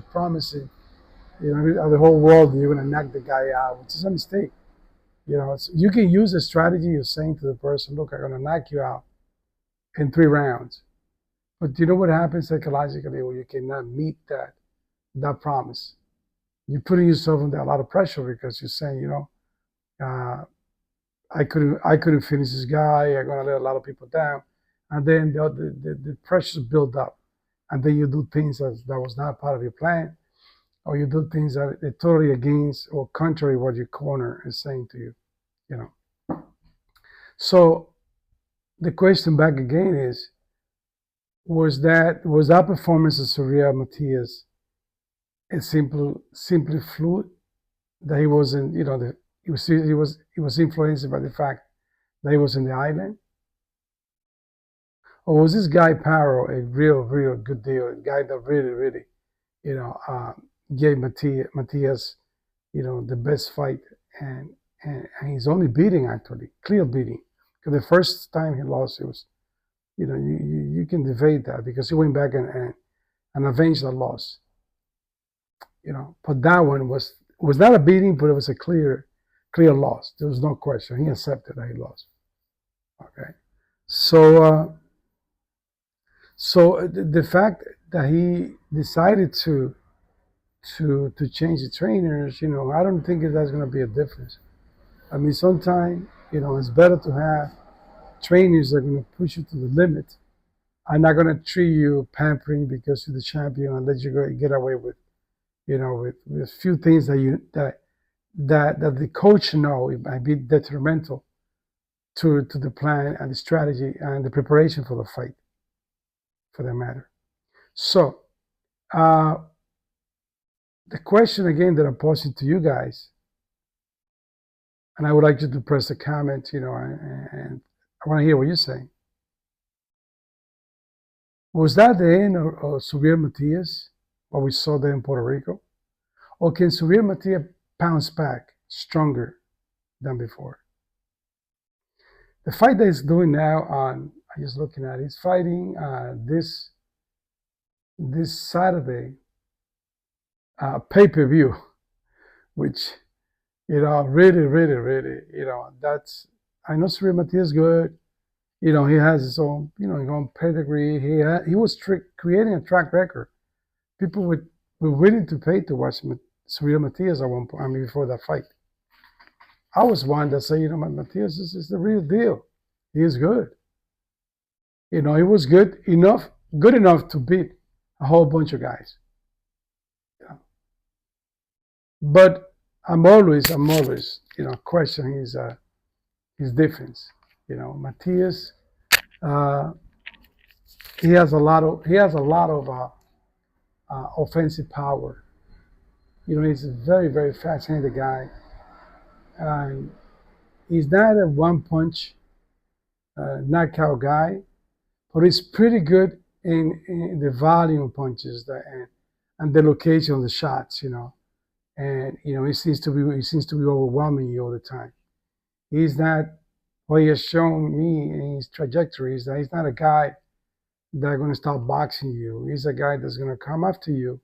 promising, the whole world you're going to knock the guy out, which is a mistake. You can use a strategy of saying to the person, look, I'm going to knock you out in 3 rounds. But you know what happens psychologically when you cannot meet that promise? You're putting yourself under a lot of pressure because you're saying, uh, I couldn't finish this guy. I'm gonna let a lot of people down, and then the pressures build up, and then you do things that was not part of your plan, or you do things that are totally against or contrary what your corner is saying to you. You know. So the question back again is: was that performance of SURIEL Matias simply fluid? That he wasn't, he was influenced by the fact that he was in the island, or was this guy Paro a real good deal, a guy that really, you know, uh, gave Matias, the best fight, and he's only beating actually, clear beating, because the first time he lost, it was, you can debate that because he went back and avenged the loss, but that one was not a beating, but it was a clear loss. There was no question. He accepted that he lost. Okay, so the fact that he decided to change the trainers, I don't think that's going to be a difference. I mean, sometimes it's better to have trainers that are going to push you to the limit. I'm not going to treat you pampering because you're the champion and let you go get away with with few things that the coach know it might be detrimental to the plan and the strategy and the preparation for the fight, for that matter. So uh, the question again that I'm posing to you guys, and I would like you to press the comment, and I want to hear what you're saying. Was that the end of SURIEL Matias, what we saw there in Puerto Rico? Or can SURIEL Matias bounce back stronger than before? The fight that he's doing now I'm just looking at, he's fighting this Saturday, pay-per-view, which, really, that's, I know SURIEL Matias is good. He has his own, his own pedigree. He was creating a track record. People were willing to pay to watch SURIEL Matias at one point. I mean, before that fight, I was one that said, Matias is the real deal. He is good. He was good enough to beat a whole bunch of guys. But I'm always, questioning his defense. Matias, uh, he has a lot of offensive power. He's a very fast-handed guy, and he's not a one-punch knockout guy, but he's pretty good in the volume of punches and the location of the shots. And he seems to be overwhelming you all the time. He's not, what he has shown me in his trajectory is that he's not a guy that's going to start boxing you. He's a guy that's going to come after you.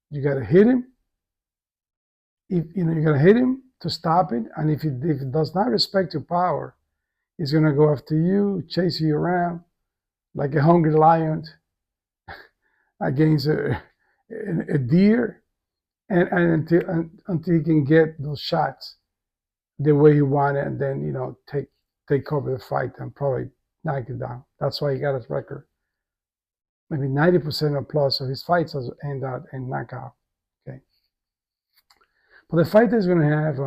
You got to hit him. You got to hit him to stop it. And if it does not respect your power, he's going to go after you, chase you around like a hungry lion against a deer, and until he can get those shots the way he wanted, and then take over the fight and probably knock it down. That's why he got his record. Maybe 90% or plus of his fights end out in knockout. Okay, but the fight is going to have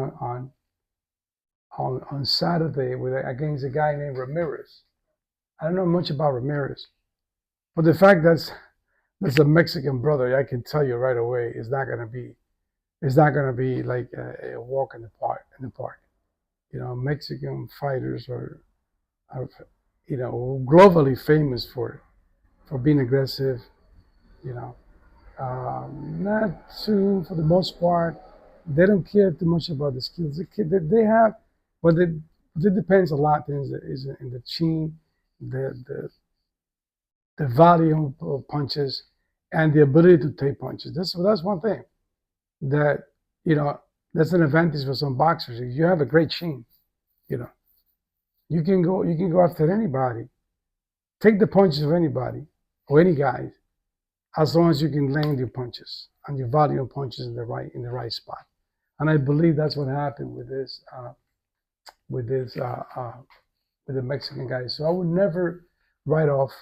on Saturday against a guy named Ramirez. I don't know much about Ramirez, but the fact that's a Mexican brother, I can tell you right away, is not going to be like a walk in the park. Mexican fighters are globally famous for being aggressive. Not too, for the most part, they don't care too much about the skills they have, but it depends a lot. Is in the chin, the volume of punches, and the ability to take punches. That's one thing that, you know, that's an advantage for some boxers. If you have a great chin, you know, you can go after anybody, take the punches of anybody or any guy, as long as you can land your punches and your volume of punches in the right spot. And I believe that's what happened with with this with the Mexican guy. So I would never write off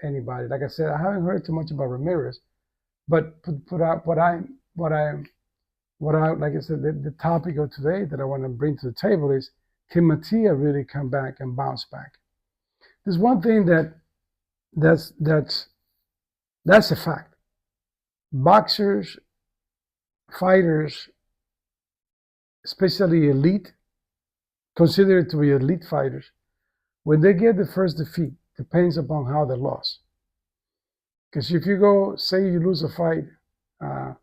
anybody. Like I said, I haven't heard too much about Ramirez, but like I said, the topic of today that I want to bring to the table is, can Matia really come back and bounce back? There's one thing that's a fact. Boxers, fighters, especially elite, considered to be elite fighters, when they get the first defeat, depends upon how they lost. Because if you go, say you lose a fight on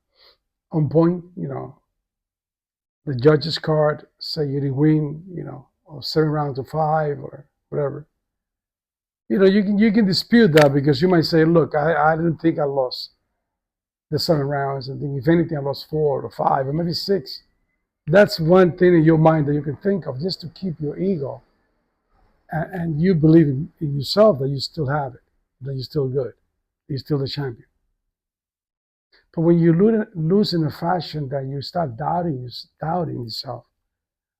point, you know, the judge's card, say you didn't win, you know, or 7 rounds to 5 or whatever, you know, you can dispute that, because you might say, look, I didn't think I lost the 7 rounds. I think if anything, I lost 4 or 5 or maybe 6. That's one thing in your mind that you can think of, just to keep your ego and you believe in yourself, that you still have it, that you're still good, you're still the champion. But when you lose in a fashion that you start doubting yourself,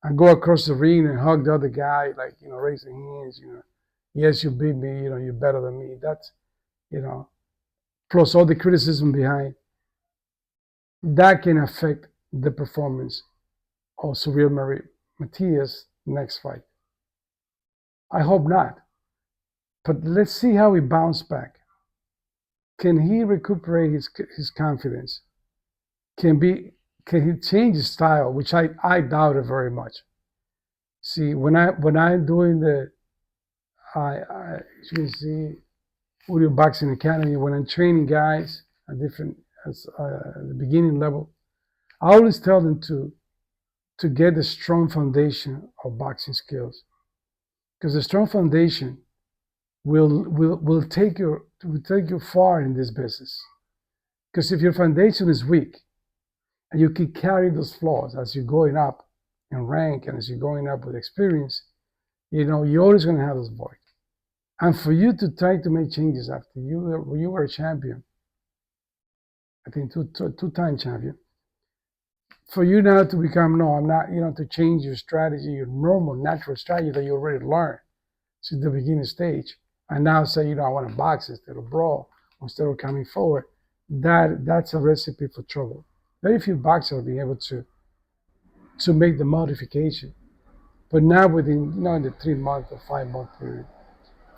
and go across the ring and hug the other guy, like, you know, raising hands, you know, yes, you beat me, you know, you're better than me. That's, you know, plus all the criticism behind, that can affect the performance of SURIEL Matias' next fight. I hope not. But let's see how he bounced back. Can he recuperate his confidence? Can he change his style, which I doubt it very much. See, when I'm doing you can see Audio Boxing Academy, when I'm training guys at the beginning level, I always tell them to get a strong foundation of boxing skills, because the strong foundation will take you far in this business. Because if your foundation is weak and you keep carrying those flaws as you're going up in rank and as you're going up with experience, you know, you're always going to have this void. And for you to try to make changes after you were a champion, I think two-time champion, for you now to become, no, I'm not, you know, to change your strategy, your normal, natural strategy that you already learned since the beginning stage, and now say, you know, I want to box instead of brawl, instead of coming forward, that's a recipe for trouble. Very few boxers will be able to make the modification. But now within, you know, in the 3-month or 5-month period,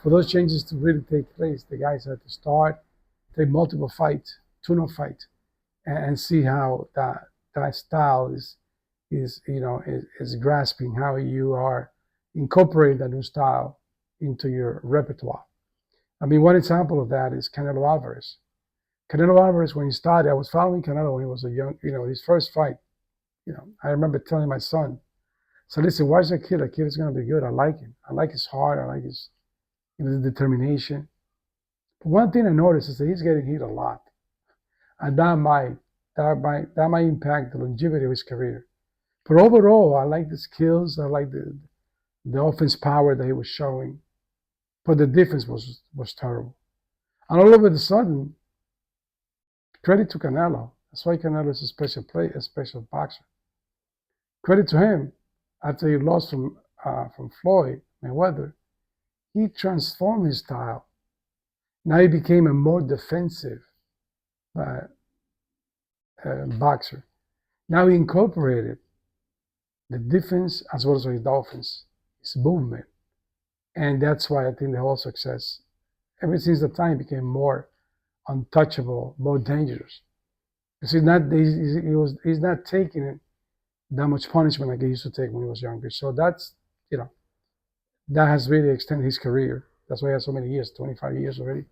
for those changes to really take place, the guys have to start, take multiple fights, tune-up fights, and see how that style is grasping, how you are incorporating that new style into your repertoire. I mean, one example of that is Canelo Alvarez. Canelo Alvarez, when he started, I was following Canelo when he was a young, you know, his first fight. You know, I remember telling my son, so listen, watch that kid. That kid is going to be good. I like him. I like his heart. I like his, you know, determination. But one thing I noticed is that he's getting hit a lot, and that might impact the longevity of his career. But overall, I like the skills. I like the offense power that he was showing. But the defense was terrible. And all of a sudden, credit to Canelo. That's why Canelo is a special boxer. Credit to him. After he lost from Floyd Mayweather, he transformed his style. Now he became a more defensive boxer. Now he incorporated the defense as well as the offense, his movement. And that's why I think the whole success, ever since the time, became more untouchable, more dangerous. Because he's not taking it that much punishment like he used to take when he was younger. So that's, you know, that has really extended his career. That's why he has so many years, 25 years already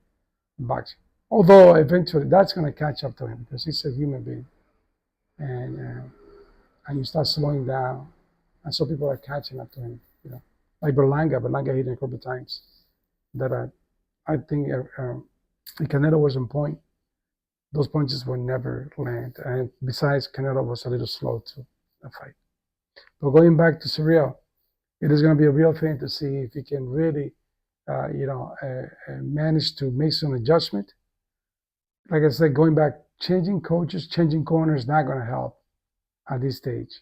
in boxing. Although eventually that's going to catch up to him, because he's a human being. And you start slowing down, and so people are catching up to him, you know. Like Berlanga hit him a couple of times. That I think Canelo was on point. those punches would never land. And besides, Canelo was a little slow to the fight. But going back to Surreal, it is going to be a real thing to see if he can really, manage to make some adjustment. Like I said, going back, changing coaches, changing corners is not going to help at this stage.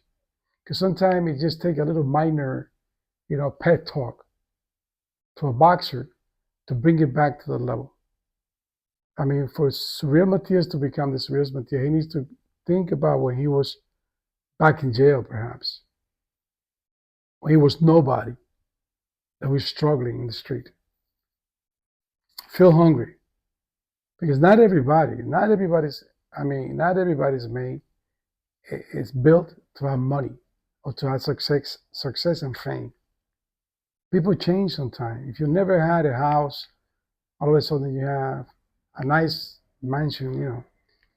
Because sometimes it just takes a little minor, pet talk to a boxer to bring it back to the level. I mean, for Surreal Matias to become the Surreal Matias, he needs to think about when he was back in jail, perhaps. When he was nobody, that was struggling in the street. Feel hungry. Because not everybody's made, is built to have money or to have success and fame. People change sometimes. If you never had a house, all of a sudden you have a nice mansion,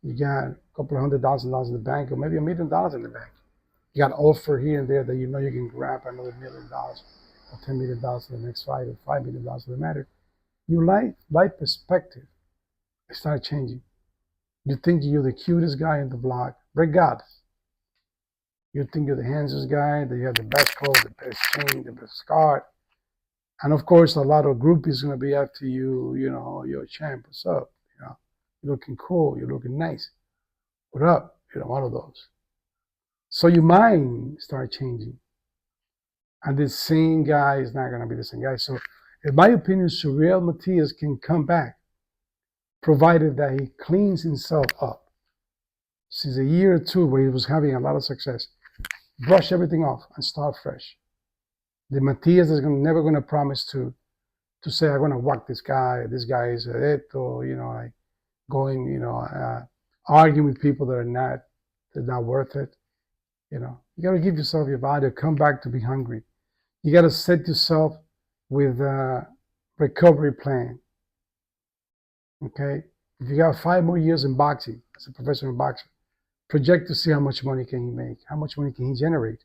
you got a couple of $100,000 in the bank, or maybe $1 million in the bank. You got offer here and there that you can grab another $1 million or $10 million in the next fight, or $5 million for the matter. Your life perspective start changing. You think you're the cutest guy in the block, regardless. You think you're the handsomest guy, that you have the best clothes, the best chain, the best scar. And of course, a lot of groupies going to be after you, you're a champ, what's up? You're looking cool, you're looking nice. What up? One of those. So your mind start changing. And this same guy is not going to be the same guy. So in my opinion, Surreal Matias can come back, provided that he cleans himself up. Since a year or two where he was having a lot of success, brush everything off and start fresh. The Matias is never going to promise to say, I'm going to whack this guy is esto, like going, arguing with people that are not worth it. You got to give yourself your body, come back to be hungry. You got to set yourself with a recovery plan. Okay? If you got 5 more years in boxing, as a professional boxer, project to see how much money can he make, how much money can he generate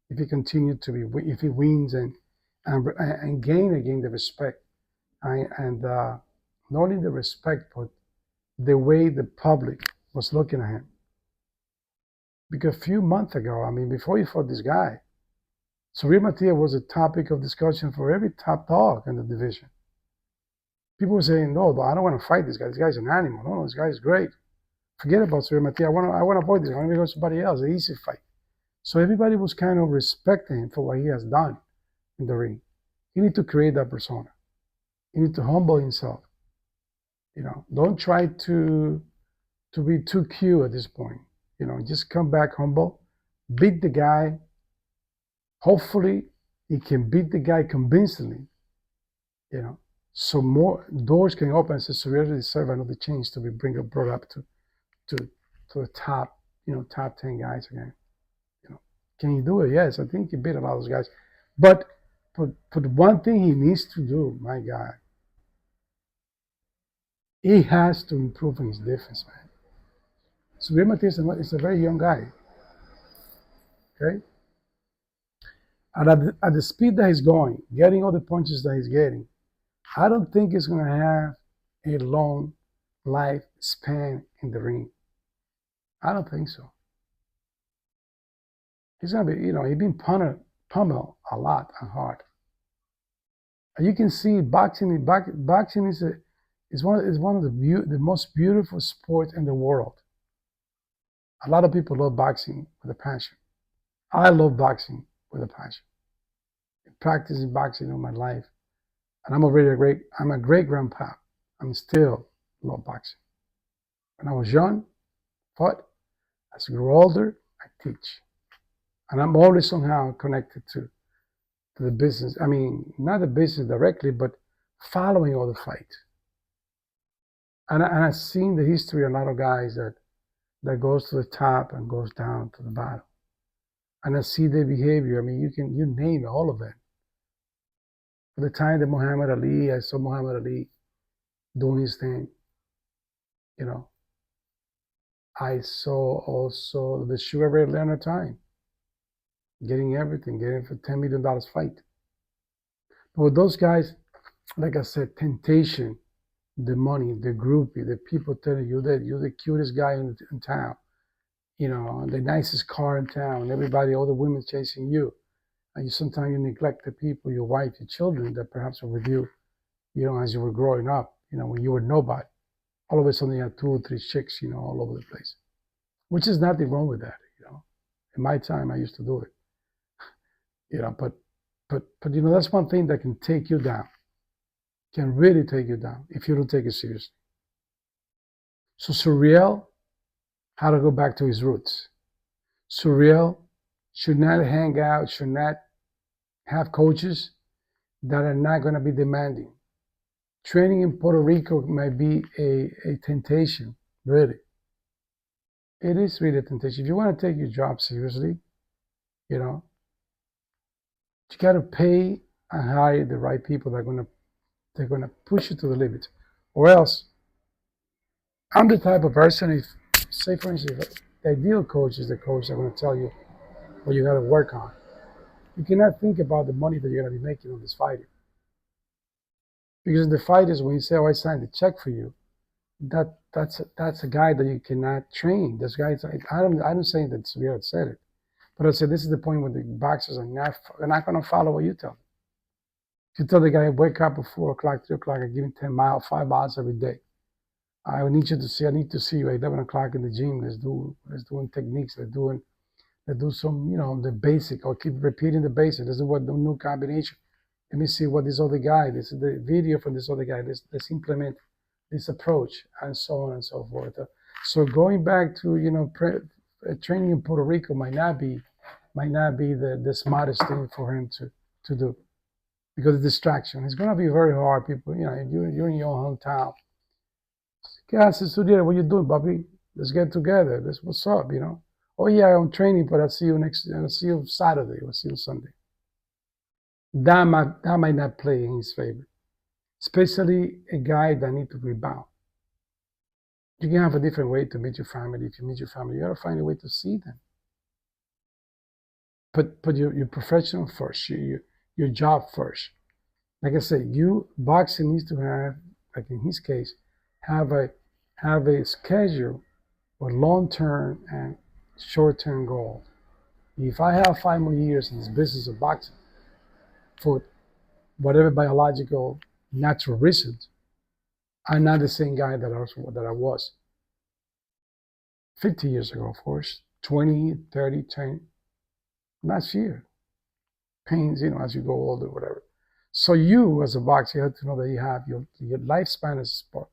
if he continues if he wins and gain again the respect, and not only the respect, but the way the public was looking at him. Because a few months ago, before he fought this guy, Surreal Matias was a topic of discussion for every top dog in the division. People were saying, no, I don't want to fight this guy. This guy's an animal. No, this guy's great. Forget about Surreal Matias. I want to avoid this. I want to go to somebody else, an easy fight. So everybody was kind of respecting him for what he has done in the ring. He need to create that persona. He need to humble himself. Don't try to be too cute at this point. Just come back humble, beat the guy. Hopefully, he can beat the guy convincingly. So more doors can open. So Surreal deserve another chance to be brought up to the top, top 10 guys again. Can he do it? Yes, I think he beat a lot of those guys. But one thing he needs to do, my guy, he has to improve in his defense, man. Surreal Matias is a very young guy. Okay? And at the speed that he's going, getting all the punches that he's getting, I don't think he's going to have a long life span in the ring. I don't think so. He's going to be, he's been pummeled a lot and hard. And you can see boxing is one of the most beautiful sports in the world. A lot of people love boxing with a passion. I love boxing with a passion. I've been practicing boxing all my life. And I'm a great grandpa. I'm still love boxing. When I was young, fought. As I grew older, I teach. And I'm always somehow connected to the business. Not the business directly, but following all the fights. And I've seen the history of a lot of guys that goes to the top and goes down to the bottom. And I see their behavior. You name it, all of them. For the time that Muhammad Ali, I saw Muhammad Ali doing his thing. I saw also the Sugar Ray Leonard time, getting everything, getting for $10 million fight. But with those guys, like I said, temptation the money, the groupie, the people telling you that you're the cutest guy in town, the nicest car in town, everybody, all the women chasing you. And sometimes you neglect the people, your wife, your children that perhaps were with you, as you were growing up, when you were nobody. All of a sudden you have two or three chicks, all over the place, which is nothing wrong with that. In my time, I used to do it, but that's one thing that can take you down, can really take you down if you don't take it seriously. So Surreal had to go back to his roots. Surreal should not hang out, should not have coaches that are not going to be demanding. Training in Puerto Rico might be a temptation, really. It is really a temptation. If you want to take your job seriously, you got to pay and hire the right people that are they're gonna push you to the limit, or else I'm the type of person. If, say for instance, the ideal coach is the coach that's going to tell you what you got to work on. You cannot think about the money that you're going to be making on this fighter, because the fighters, when you say, "Oh, I signed the check for you," that's a guy that you cannot train. This guy, I'm saying that Surreal said it, but I said this is the point where the boxers are not going to follow what you tell them. If you tell the guy wake up at 4 o'clock, 3 o'clock, and give him 10 miles, 5 miles every day. I need to see you at 11 o'clock in the gym. Let's doing techniques. Let's do some, the basic, or keep repeating the basic. Let's do what the new combination. Let me see what this other guy, this is the video from this other guy. Let's implement this approach, and so on and so forth. So going back to, training in Puerto Rico might not be the smartest thing for him to do, because of distraction. It's going to be very hard. People, you're in your hometown. Guys, Surreal, what you doing, Bobby? Let's get together. What's up, Oh yeah, I'm training, but I'll see you Saturday, or see you Sunday. That might not play in his favor, especially a guy that need to rebound. You can have a different way to meet your family. If you meet your family, you gotta find a way to see them. Put your professional first, your job first. Like I said, boxing needs to have, like in his case, have a schedule with long-term and short-term goals. If I have 5 more years in this business of boxing, for whatever biological, natural reasons, I'm not the same guy that I was 50 years ago, of course, 20, 30, 10, last year. Pains, as you go older, whatever. So you, as a boxer, you have to know that you have your lifespan as a sport,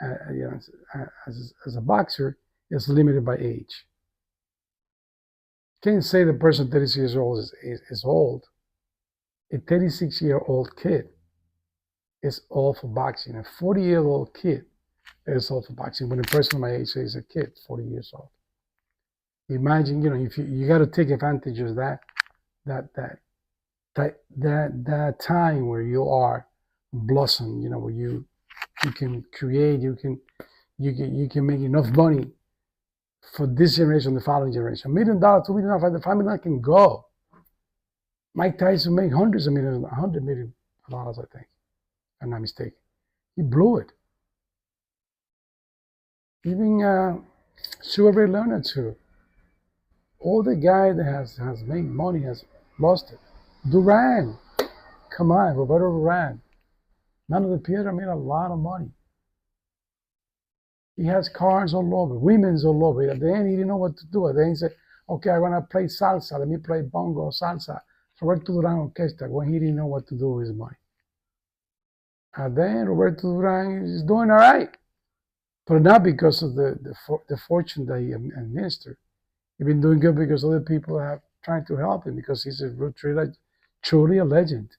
as a boxer, is limited by age. You can't say the person 36 years old is old. A 36-year-old kid is all for boxing. A 40-year-old kid is all for boxing. When a person my age is a kid, 40 years old. Imagine, if you got to take advantage of that time where you are blossom, where you can create, you can make enough money for this generation, the following generation. $1 million, $2 million, $5 million can go. Mike Tyson made hundreds of millions, $100 million, I think, if I'm not mistaken. He blew it. Even Sugar Ray Leonard too. All the guy that has made money has lost it. Duran, come on, Roberto Duran. None of the Piedra made a lot of money. He has cars all over, women's all over. At the end, he didn't know what to do. At the end, he said, okay, I want to play salsa. Let me play bongo salsa. Roberto Duran Orquesta, when he didn't know what to do with his money. And then Roberto Duran is doing all right, but not because of the fortune that he administered. He's been doing good because other people have tried to help him, because he's truly a legend.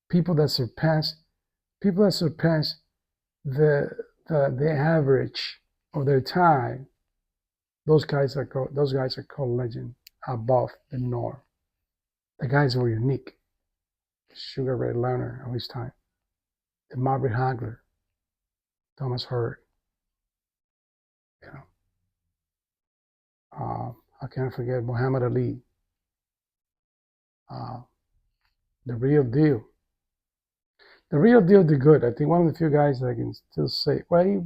People that surpass the average of their time. Those guys are called legend, above the norm. The guys were unique. Sugar Ray Leonard of his time, the Marvin Hagler, Thomas Hurd. I can't forget Muhammad Ali, the real deal. The real deal did good. I think one of the few guys that I can still say, well, he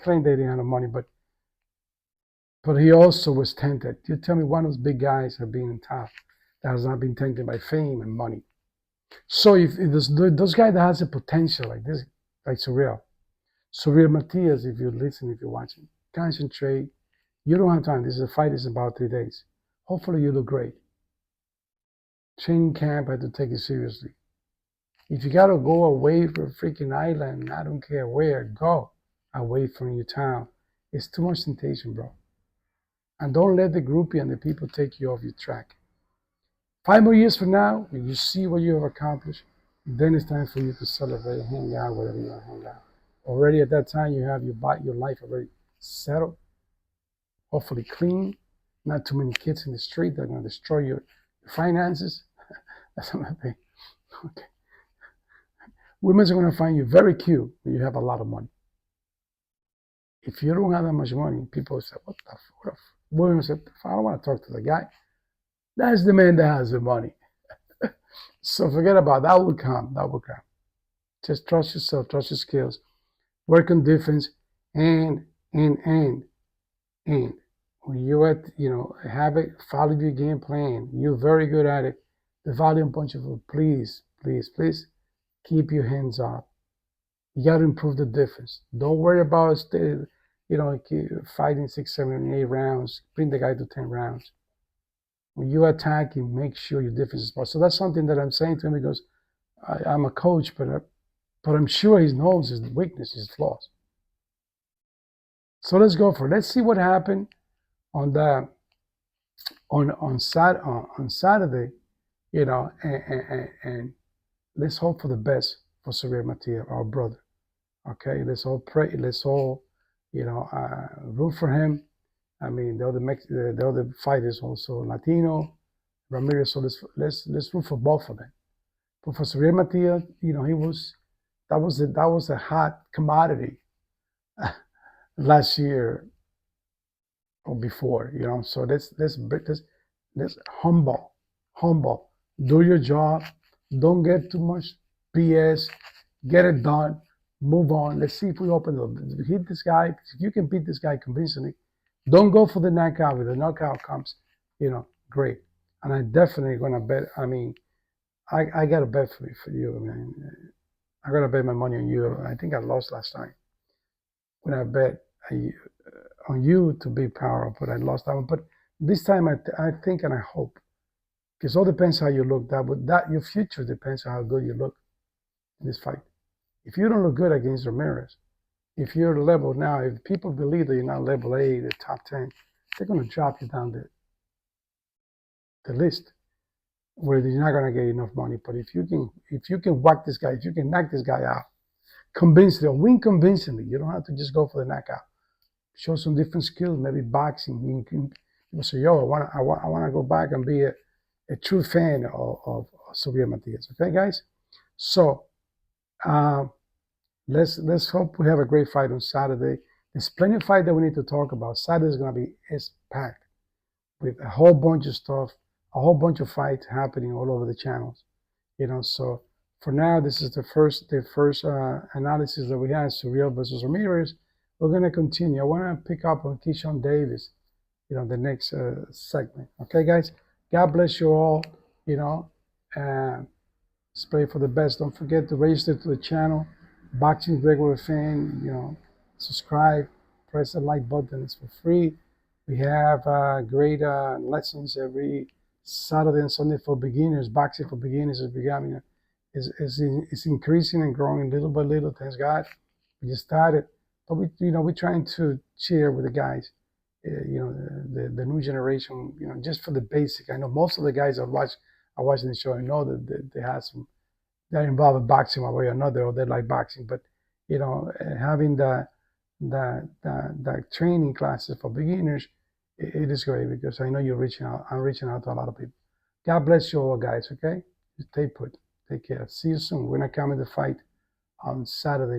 claimed they didn't have no money, but he also was tempted. You tell me one of those big guys have been in top that has not been tempted by fame and money. So if those guys that has a potential like this, like Surreal Matias, if you listen, if you're watching, concentrate. You don't have time. This is a fight is about 3 days. Hopefully you look great. Training camp, I have to take it seriously. If you gotta go away from a freaking island, I don't care where, go away from your town. It's too much temptation, bro. And don't let the groupie and the people take you off your track. 5 more years from now, when you see what you have accomplished, then it's time for you to celebrate, hang out, whatever you want to hang out. Already at that time, you have your life already settled, hopefully clean, not too many kids in the street that are going to destroy your finances. That's another thing. Okay. Women are going to find you very cute when you have a lot of money. If you don't have that much money, people say, what the fuck? Women say, I don't want to talk to the guy. That's the man that has the money. So forget about that. Will come. That will come. Just trust yourself, trust your skills, work on defense, and when you have it, follow your game plan. You're very good at it. The volume punch of please keep your hands up. You got to improve the defense. Don't worry about fighting 6, 7, 8 rounds. Bring the guy to 10 rounds. When you attack him, make sure your defense is possible. So that's something that I'm saying to him because I'm a coach, but I'm sure he knows his weakness, his flaws. So let's go for it. Let's see what happened on Saturday, and let's hope for the best for SURIEL Matias, our brother. Okay, let's all pray. Let's all, root for him. I mean, the other fight is also Latino, Ramirez. So let's root for both of them. But for SURIEL Matias, that was a hot commodity last year or before, So let's humble. Do your job. Don't get too much BS. Get it done. Move on. Let's see if we hit this guy. If you can beat this guy convincingly, don't go for the knockout. If the knockout comes, great. And I'm definitely gonna bet. I mean, I got a bet for you. I mean, I'm gonna bet my money on you. I think I lost last time when I bet on you to be power, but I lost that one. But this time I think and I hope, because it all depends how you look. That your future depends on how good you look in this fight. If you don't look good against Ramirez, if you're level now, if people believe that you're not level 8, the top 10, they're gonna drop you down the list where you're not gonna get enough money. But if you can whack this guy, if you can knock this guy out convincingly or win convincingly, you don't have to just go for the knockout. Show some different skills, maybe boxing. People say, "Yo, I want to go back and be a true fan of SURIEL Matias." Okay, guys. So let's hope we have a great fight on Saturday. There's plenty of fight that we need to talk about. Saturday is gonna be packed with a whole bunch of stuff, a whole bunch of fights happening all over the channels. So for now, this is the first analysis that we had, SURIEL versus Ramirez. We're going to continue. I want to pick up on Keyshawn Davis, the next segment. Okay, guys? God bless you all, let's pray for the best. Don't forget to register to the channel, Boxing Regular Fan, subscribe, press the like button. It's for free. We have great lessons every Saturday and Sunday for beginners. Boxing for beginners is becoming is increasing and growing little by little. Thanks God. We just started, but we're trying to share with the guys, the new generation, just for the basic. I know most of the guys are watching the show. I know that they have they're involved in boxing one way or another, or they like boxing. But having the training classes for beginners, it is great because I know you're reaching out. I'm reaching out to a lot of people. God bless you all, guys. Okay, stay put. Take care. See you soon. We're not coming to fight on Saturday.